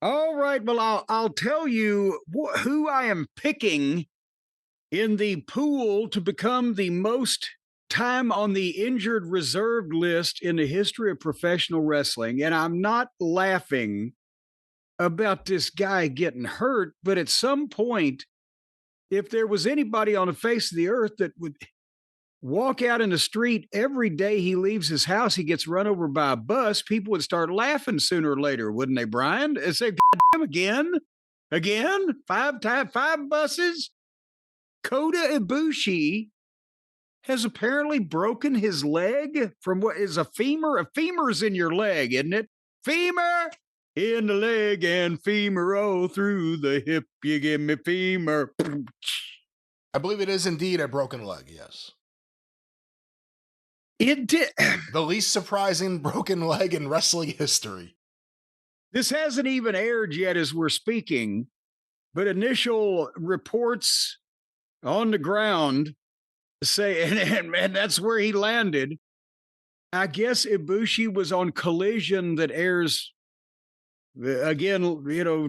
All right. Well, I'll tell you who I am picking in the pool to become the most time on the injured reserved list in the history of professional wrestling. And I'm not laughing about this guy getting hurt, but at some point, if there was anybody on the face of the earth that would walk out in the street every day he leaves his house, he gets run over by a bus, people would start laughing sooner or later, wouldn't they, Brian? And say, "Goddamn, again, five buses." Kota Ibushi has apparently broken his leg from what is a femur. A femur's in your leg, isn't it? Femur in the leg and femur through the hip. You give me femur. I believe it is indeed a broken leg, yes. It did. The least surprising broken leg in wrestling history. This hasn't even aired yet as we're speaking, but initial reports on the ground say, and that's where he landed. I guess Ibushi was on Collision that airs again,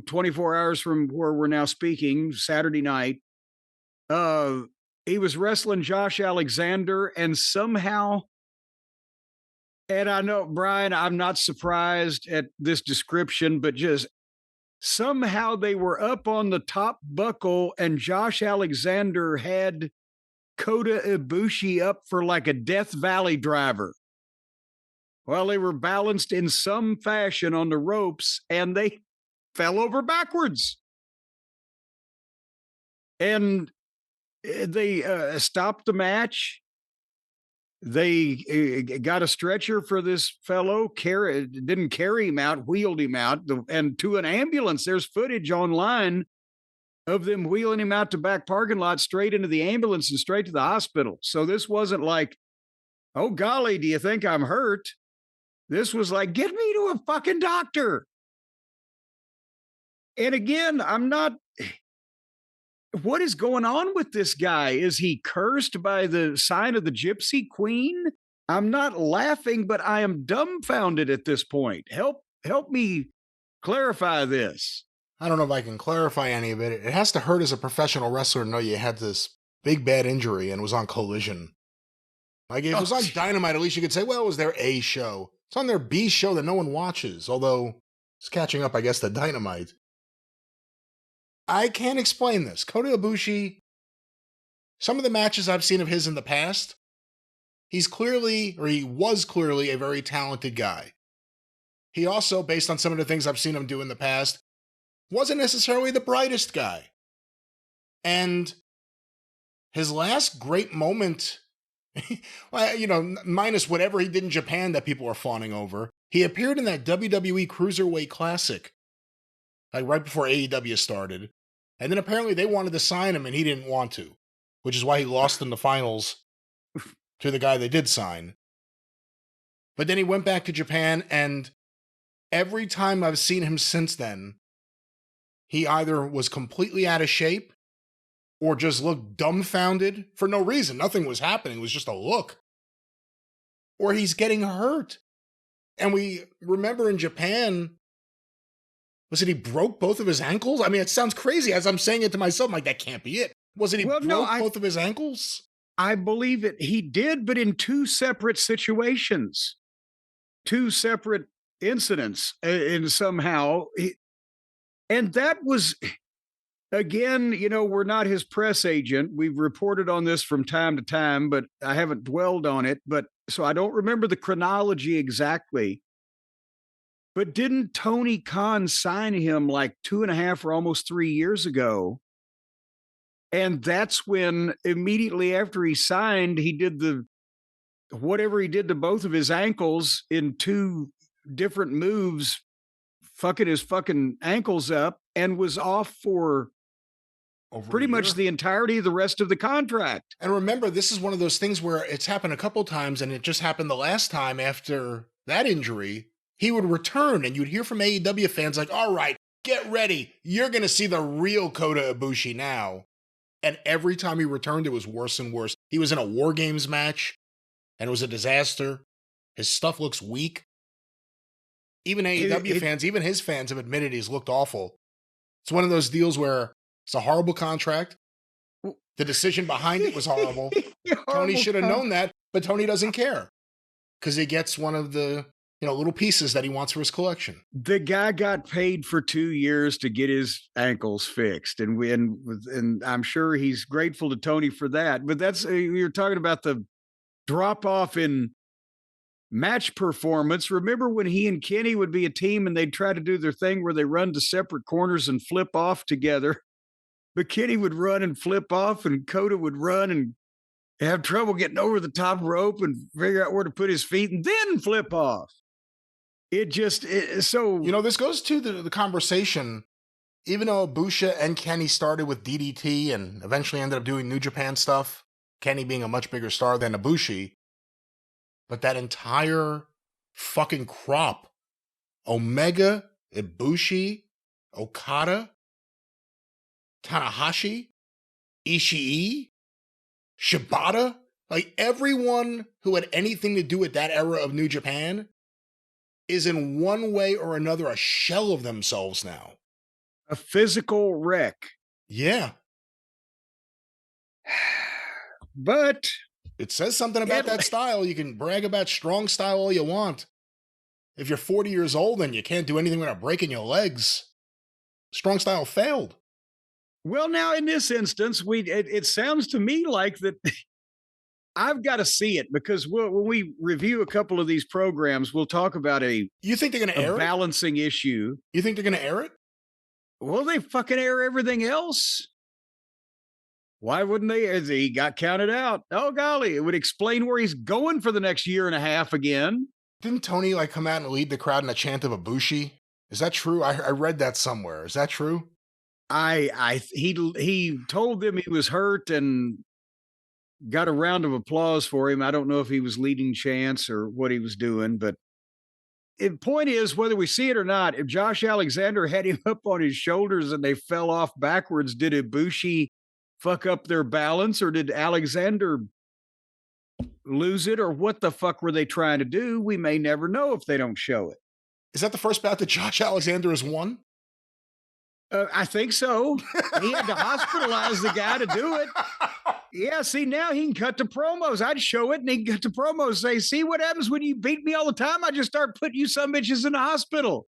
24 hours from where we're now speaking, Saturday night. He was wrestling Josh Alexander, and somehow, and I know, Brian, I'm not surprised at this description, but just somehow they were up on the top buckle, and Josh Alexander had Kota Ibushi up for like a Death Valley driver while they were balanced in some fashion on the ropes, and they fell over backwards. And they stopped the match. They got a stretcher for this fellow, didn't carry him out, wheeled him out, and to an ambulance. There's footage online of them wheeling him out to back parking lot, straight into the ambulance and straight to the hospital. So this wasn't like, oh, golly, do you think I'm hurt? This was like, get me to a fucking doctor. And again, I'm not... What is going on with this guy? Is he cursed by the sign of the Gypsy Queen? I'm not laughing, but I am dumbfounded at this point. Help me clarify this. I don't know if I can clarify any of it. It has to hurt as a professional wrestler to know you had this big bad injury and was on Collision. Like, if it was on Dynamite, at least you could say, well, it was their A show. It's on their B show that no one watches, although it's catching up, I guess, to Dynamite. I can't explain this. Kota Ibushi, some of the matches I've seen of his in the past, he was clearly a very talented guy. He also, based on some of the things I've seen him do in the past, wasn't necessarily the brightest guy. And his last great moment, minus whatever he did in Japan that people are fawning over, he appeared in that WWE Cruiserweight Classic, like right before AEW started. And then apparently they wanted to sign him and he didn't want to, which is why he lost in the finals to the guy they did sign. But then he went back to Japan, and every time I've seen him since then, he either was completely out of shape or just looked dumbfounded for no reason. Nothing was happening. It was just a look. Or he's getting hurt. And we remember in Japan, was it he broke both of his ankles? I mean, it sounds crazy as I'm saying it to myself. I'm like, that can't be it. Was it he broke both of his ankles? I believe it. He did, but in two separate situations, two separate incidents, and somehow... And that was, again, we're not his press agent. We've reported on this from time to time, but I haven't dwelled on it. But so I don't remember the chronology exactly. But didn't Tony Khan sign him like 2.5 or almost 3 years ago? And that's when immediately after he signed, he did whatever he did to both of his ankles in two different moves, fucking his fucking ankles up, and was off for pretty much the entirety of the rest of the contract. And remember, this is one of those things where it's happened a couple times, and it just happened the last time after that injury. He would return, and you'd hear from AEW fans like, all right, get ready. You're going to see the real Kota Ibushi now. And every time he returned, it was worse and worse. He was in a War Games match, and it was a disaster. His stuff looks weak. Even It, AEW it, fans, even his fans have admitted he's looked awful. It's one of those deals where it's a horrible contract. The decision behind it was horrible. Tony horrible should have known that, but Tony doesn't care because he gets one of the little pieces that he wants for his collection. The guy got paid for 2 years to get his ankles fixed, and I'm sure he's grateful to Tony for that. But that's you're talking about the drop off in match performance. Remember when he and Kenny would be a team and they'd try to do their thing where they run to separate corners and flip off together? But Kenny would run and flip off, and Kota would run and have trouble getting over the top rope and figure out where to put his feet and then flip off. So this goes to the conversation. Even though Ibushi and Kenny started with DDT and eventually ended up doing New Japan stuff, Kenny being a much bigger star than Ibushi, but that entire fucking crop, Omega, Ibushi, Okada, Tanahashi, Ishii, Shibata, like everyone who had anything to do with that era of New Japan is in one way or another a shell of themselves now. a physical wreck. Yeah. But It says something about that style. You can brag about strong style all you want. If you're 40 years old and you can't do anything without breaking your legs, strong style failed. well, now in this instance, it sounds to me like that I've got to see it because when we review a couple of these programs, we'll talk about You think they're going to a air it? balancing issue. You think they're going to air it? Well, they fucking air everything else. Why wouldn't they? He got counted out. Oh, golly. It would explain where he's going for the next year and a half again. Didn't Tony come out and lead the crowd in a chant of Ibushi? Is that true? I read that somewhere. Is that true? He told them he was hurt and got a round of applause for him. I don't know if he was leading chants or what he was doing, but the point is, whether we see it or not, if Josh Alexander had him up on his shoulders and they fell off backwards, did Ibushi fuck up their balance, or did Alexander lose it, or what the fuck were they trying to do? We may never know if they don't show it. Is that the first bout that Josh Alexander has won? I think so. He had to hospitalize the guy to do it. Yeah, see, now he can cut the promos. I'd show it and he can cut the promos, say, see what happens when you beat me all the time? I just start putting you some bitches in the hospital.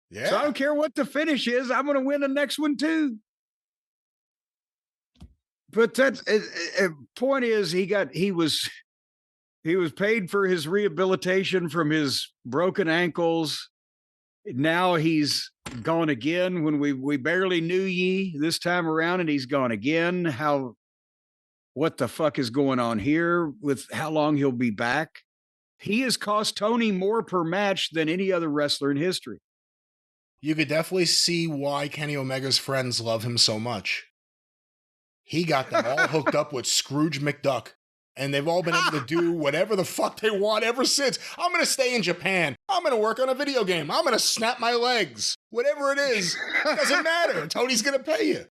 Yeah. So I don't care what the finish is. I'm going to win the next one too. But that's point is he was paid for his rehabilitation from his broken ankles. Now he's gone again when we barely knew ye this time around, and he's gone again. What the fuck is going on here with how long he'll be back? He has cost Tony more per match than any other wrestler in history. You could definitely see why Kenny Omega's friends love him so much. He got them all hooked up with Scrooge McDuck, and they've all been able to do whatever the fuck they want ever since. I'm going to stay in Japan. I'm going to work on a video game. I'm going to snap my legs. Whatever it is, doesn't matter. Tony's going to pay you.